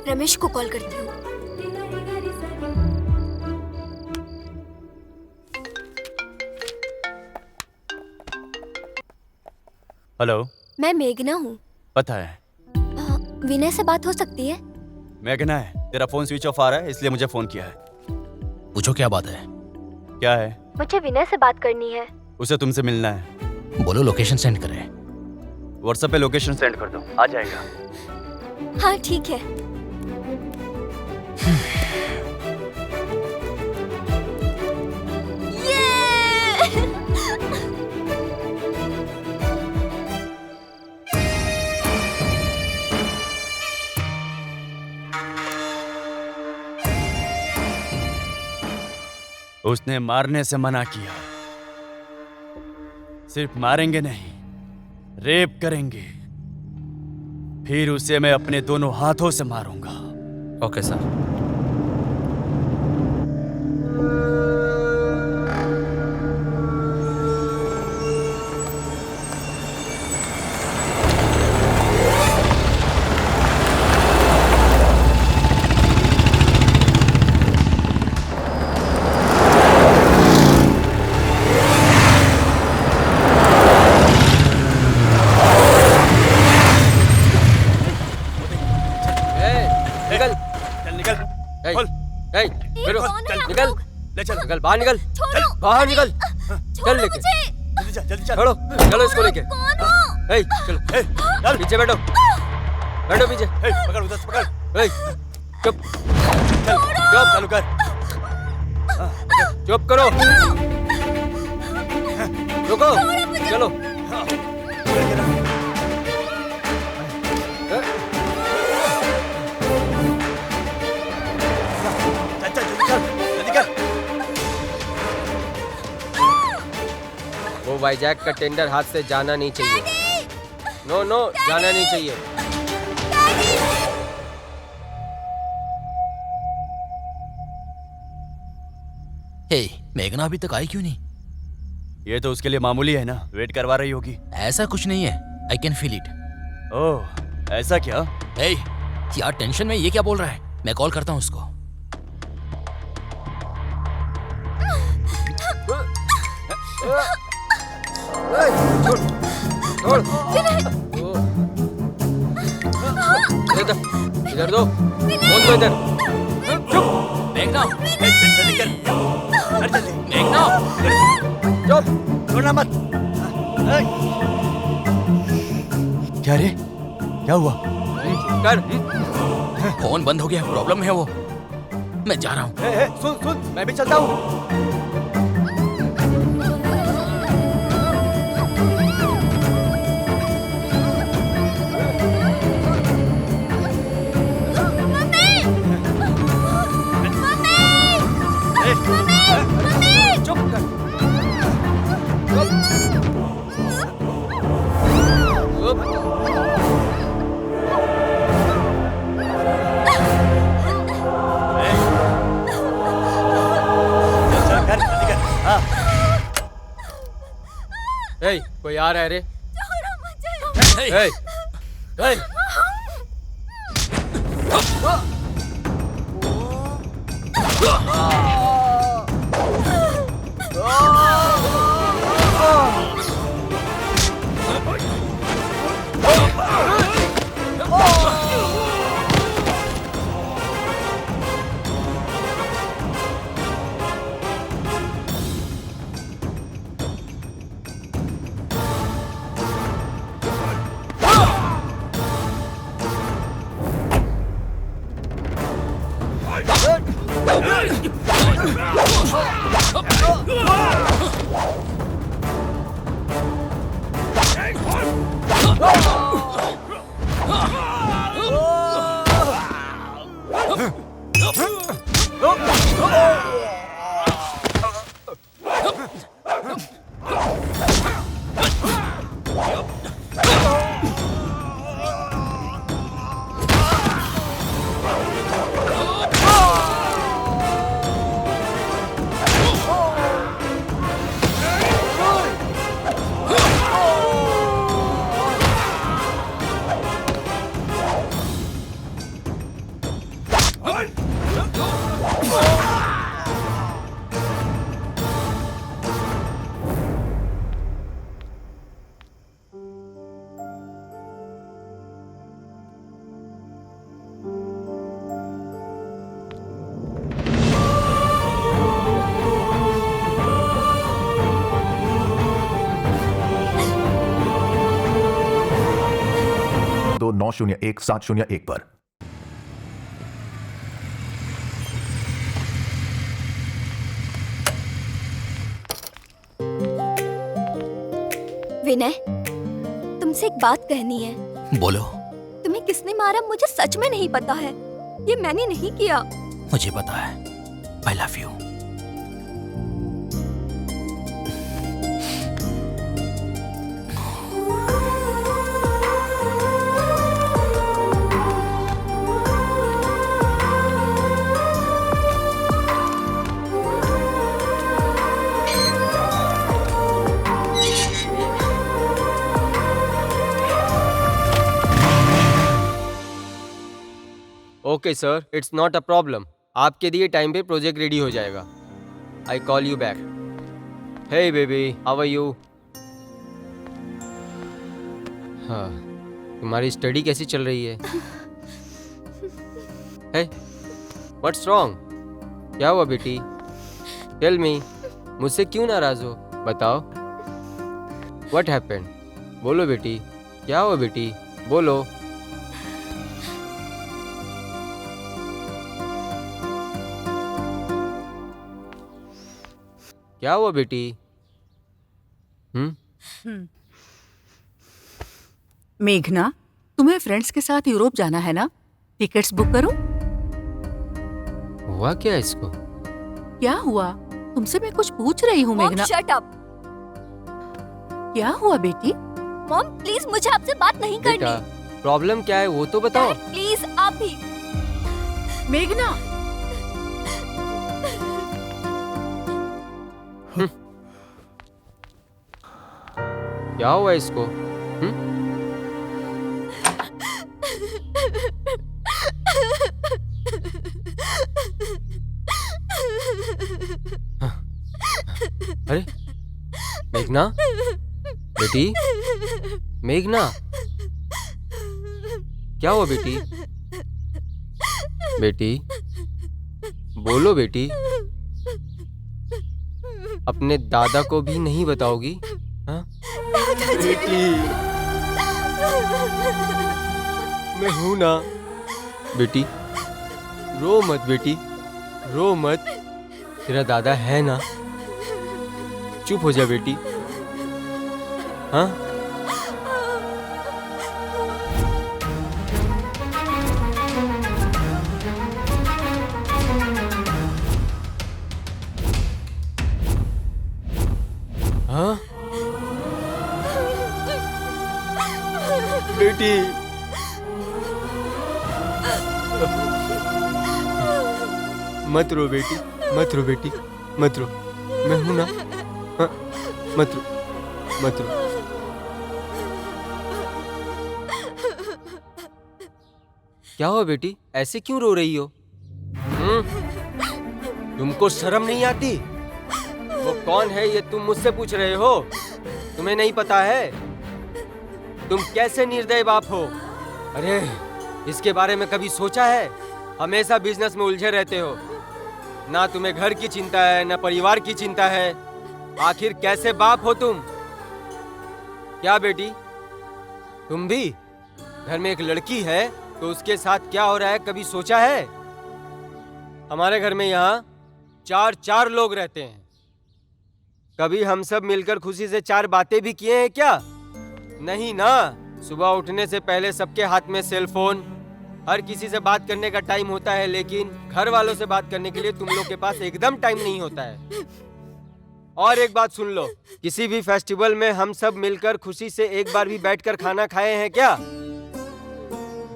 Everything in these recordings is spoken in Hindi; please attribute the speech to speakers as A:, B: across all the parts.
A: रमेश को कॉल करती हूँ।
B: हेलो,
A: मैं मेघना हूँ।
B: पता है।
A: विनय से बात हो सकती है?
B: मेघना है, तेरा फोन स्विच ऑफ आ रहा है इसलिए मुझे फोन किया है।
C: पूछो क्या बात है।
B: क्या है?
A: मुझे विनय से बात करनी है।
B: उसे तुमसे मिलना है।
C: बोलो लोकेशन सेंड करे।
B: व्हाट्सएप पे लोकेशन सेंड कर दो, आ जाएगा।
A: हाँ ठीक है।
B: उसने मारने से मना किया। सिर्फ मारेंगे नहीं, रेप करेंगे, फिर उसे मैं अपने दोनों हाथों से मारूंगा।
C: Okay sir.
D: निकल, ले चल, निकल बाहर, निकल, चल बाहर निकल, चल लेके,
B: जल्दी चल, जल्दी चल।
D: चलो, चलो इसको लेके, ए, चलो,
B: चल
D: पीछे बैठो, बैठो पीछे,
B: पकड़ उधर से पकड़।
D: ए, चुप,
B: चुप, चालू कर।
D: चुप करो, रुको, चलो, वो वाईजैक का टेंडर हाथ से जाना नहीं चाहिए। नो नो, जाना नहीं चाहिए।
C: हे, मेघना अभी तक आई क्यों नहीं?
B: ये तो उसके लिए मामूली है ना, वेट करवा रही होगी।
C: ऐसा कुछ नहीं है, आई कैन फील इट।
B: ओह, ऐसा क्या?
C: हे, यार टेंशन में ये क्या बोल रहा है? मैं कॉल करता हूँ उसको।
D: छोड़, छोड़, इधर दो, फोन दो इधर। चुप,
C: मेघना,
B: जल्दी कर, कर जल्दी।
C: मेघना,
D: चुप,
B: छोड़ना मत। क्या रे, क्या हुआ?
D: कर।
C: फोन बंद हो गया, प्रॉब्लम है वो। मैं जा रहा हूँ।
B: सुन सुन, मैं भी चलता हूँ। चुप कर।
D: ए, कोई आ रहा है रे?
C: हे,
D: ए,
E: 92901701 पर।
A: विनय, तुमसे एक बात कहनी है।
C: बोलो।
A: तुम्हें किसने मारा मुझे सच में नहीं पता है। ये मैंने नहीं किया।
C: मुझे पता है। I love you.
D: Okay sir, it's not a problem. आपके दिए टाइम पे प्रोजेक्ट रेडी हो जाएगा। I call you back. Hey baby, how are you? हाँ, तुम्हारी स्टडी कैसी चल रही है? Hey, what's wrong? क्या हुआ बेटी? टेल मी, मुझसे क्यों नाराज हो? बताओ। What happened? बोलो बेटी, क्या हुआ बेटी? बोलो। क्या हुआ बेटी?
F: मेघना, तुम्हें फ्रेंड्स के साथ यूरोप जाना है ना? टिकट्स बुक करूं?
D: हुआ क्या इसको?
F: क्या हुआ? तुमसे मैं कुछ पूछ रही हूँ
A: मॉम,
F: मेघना।
A: Shut up.
F: क्या हुआ बेटी?
A: मॉम प्लीज, मुझे आपसे बात नहीं
D: बेटा,
A: करनी।
D: प्रॉब्लम क्या है वो तो बताओ।
A: डैड प्लीज, आप भी।
F: मेघना,
D: क्या हुआ इसको? अरे मेघना, बेटी, मेघना, क्या हुआ बेटी? बेटी, बोलो बेटी। अपने दादा को भी नहीं बताओगी? हाँ? बेटी, मैं हूं ना। बेटी, रो मत बेटी, रो मत। तेरा दादा है ना। चुप हो जा बेटी। हाँ? हाँ? बेटी, मत रो बेटी, मत रो बेटी, मत रो। मैं हूं ना। हाँ? मत रो, मत रो। क्या हुआ बेटी? ऐसे क्यों रो रही हो? तुमको शर्म नहीं आती? वो कौन है ये तुम मुझसे पूछ रहे हो? तुम्हें नहीं पता है? तुम कैसे निर्दयी बाप हो? अरे, इसके बारे में कभी सोचा है? हमेशा बिजनेस में उलझे रहते हो। ना तुम्हें घर की चिंता है, ना परिवार की चिंता है। आखिर कैसे बाप हो तुम? क्या बेटी, तुम भी? घर में एक लड़की है तो उसके साथ क्या हो रहा है कभी सोचा है? हमारे घर में यहाँ 4 लोग रहते हैं। कभी हम सब मिलकर खुशी से 4 बातें भी किए हैं क्या? नहीं ना। सुबह उठने से पहले सबके हाथ में सेल फोन। हर किसी से बात करने का टाइम होता है, लेकिन घर वालों से बात करने के लिए तुम लोग के पास एकदम टाइम नहीं होता है। और एक बात सुन लो, किसी भी फेस्टिवल में हम सब मिलकर खुशी से एक बार भी बैठकर खाना खाए हैं क्या?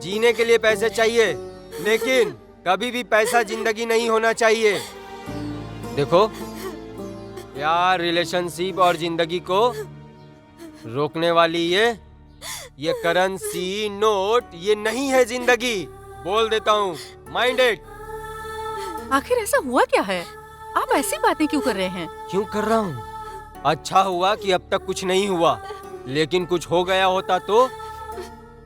D: जीने के लिए पैसे चाहिए, लेकिन कभी भी पैसा जिंदगी नहीं होना चाहिए। देखो यार, रिलेशनशिप और जिंदगी को रोकने वाली ये करेंसी नोट ये नहीं है जिंदगी। बोल देता हूँ, माइंड इट।
F: आखिर ऐसा हुआ क्या है? आप ऐसी बातें क्यों कर रहे हैं?
D: क्यों कर रहा हूँ? अच्छा हुआ कि अब तक कुछ नहीं हुआ, लेकिन कुछ हो गया होता तो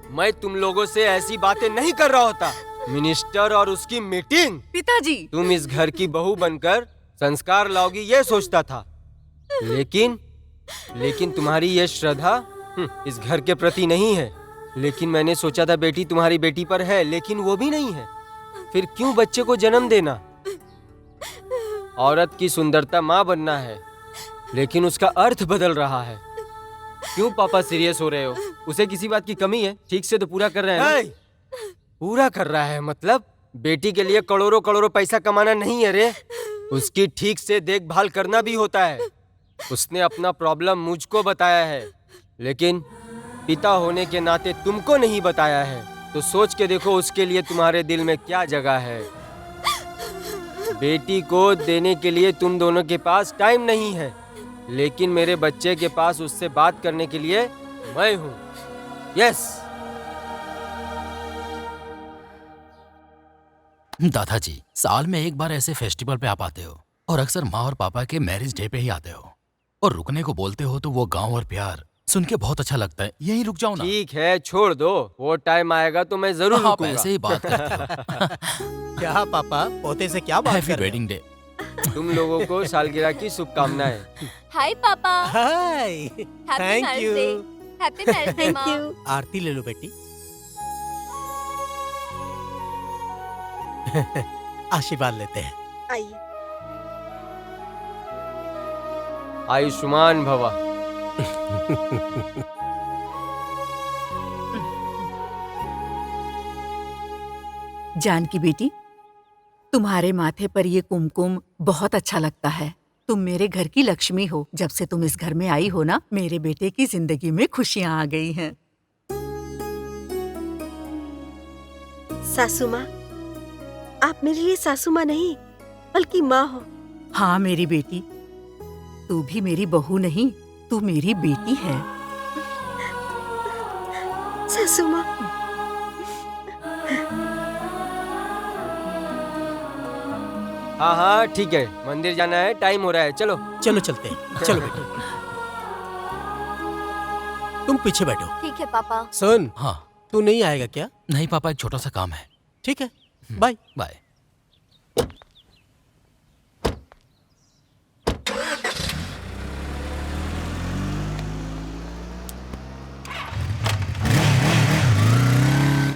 D: मैं तुम लोगों से ऐसी बातें नहीं कर रहा होता। मिनिस्टर और उसकी मीटिंग।
F: पिताजी,
D: तुम इस घर की बहू बनकर संस्कार लाओगी ये सोचता था, लेकिन तुम्हारी ये श्रद्धा इस घर के प्रति नहीं है। लेकिन मैंने सोचा था बेटी तुम्हारी बेटी पर है, लेकिन वो भी नहीं है। फिर क्यों बच्चे को जन्म देना? औरत की सुंदरता माँ बनना है, लेकिन उसका अर्थ बदल रहा है। क्यों पापा सीरियस हो रहे हो? उसे किसी बात की कमी है? ठीक से तो पूरा कर रहे हैं ना? पूरा कर रहा है मतलब? बेटी के लिए करोड़ों करोड़ों पैसा कमाना नहीं है रे, उसकी ठीक से देखभाल करना भी होता है। उसने अपना प्रॉब्लम मुझको बताया है, लेकिन पिता होने के नाते तुमको नहीं बताया है। तो सोच के देखो उसके लिए तुम्हारे दिल में क्या जगह है। बेटी को देने के लिए तुम दोनों के पास टाइम नहीं है, लेकिन मेरे बच्चे के पास उससे बात करने के लिए मैं हूँ। यस।
C: दादाजी, साल में एक बार ऐसे फेस्टिवल पे आप आते हो और अक्सर माँ और पापा के मैरिज डे पे ही आते हो और रुकने को बोलते हो तो वो गांव और प्यार सुन के बहुत अच्छा लगता है। यहीं रुक जाओ ना।
D: ठीक है, छोड़ दो, वो टाइम आएगा तो मैं जरूर
C: आप
D: रुकूंगा।
C: ऐसे ही बात करते हो।
E: क्या पापा, पोते से क्या बात
C: हैप्पी
E: कर रहे
C: वेडिंग डे।
D: तुम लोगों को सालगिरह की शुभकामनाएं।
A: हाय पापा।
E: हो? Hi,
A: happy
E: thank
A: marriage
E: you.
A: Day. Happy marriage day माँ।
E: आरती ले लो बेटी। आशीर्वाद लेते हैं।
G: आइए।
D: आयुष्मान भवा।
F: जानकी बेटी, तुम्हारे माथे पर ये कुमकुम बहुत अच्छा लगता है। तुम मेरे घर की लक्ष्मी हो। जब से तुम इस घर में आई हो ना, मेरे बेटे की जिंदगी में खुशियाँ आ गई हैं।
G: सासू माँ, आप मेरे लिए सासू माँ नहीं बल्कि माँ हो।
F: हाँ मेरी बेटी, तू भी मेरी बहू नहीं, तू मेरी बेटी है।
G: सासू माँ,
D: हाँ हाँ ठीक है, मंदिर जाना है, टाइम हो रहा है, चलो।
E: चलो चलते हैं। चलो बेटी, तुम पीछे बैठो।
A: ठीक है पापा।
E: सुन,
C: हाँ।
E: तू नहीं आएगा क्या?
C: नहीं पापा, एक छोटा सा काम है।
E: ठीक है, बाय।
C: बाय।